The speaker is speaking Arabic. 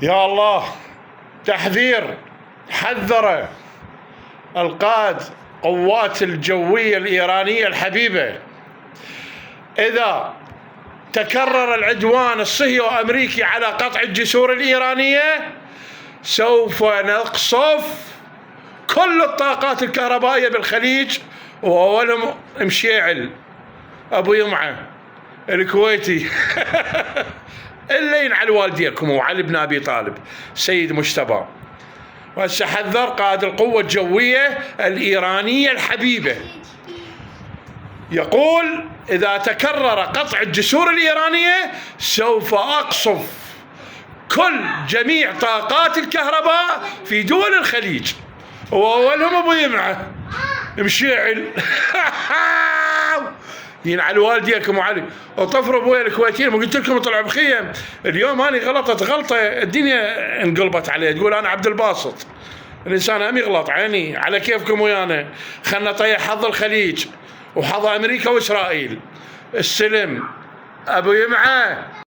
يا الله، تحذير حذر القائد قوات الجوية الإيرانية الحبيبة: إذا تكرر العدوان الصهيوني والأمريكي على قطع الجسور الإيرانية سوف نقصف كل الطاقات الكهربائية بالخليج، وأولهم مشيعل أبو يمعة الكويتي اللي ينعل والديكم وعلي بن أبي طالب سيد مجتبى. وسأحذر قائد القوة الجوية الإيرانية الحبيبة، يقول: إذا تكرر قطع الجسور الإيرانية سوف أقصف جميع طاقات الكهرباء في دول الخليج، وأولهم أبو يمعة مشيعل ينعل والديكم وعلي. وطفر ابويا الكويتيين، ما قلت لكم طلعوا بخيم. اليوم انا غلطت غلطه الدنيا انقلبت علي، تقول انا عبد الباسط. الانسان هم يغلط، عيني على كيفكم ويانا. خلنا نطيح حظ الخليج وحظ امريكا واسرائيل. السلم ابو يمعه.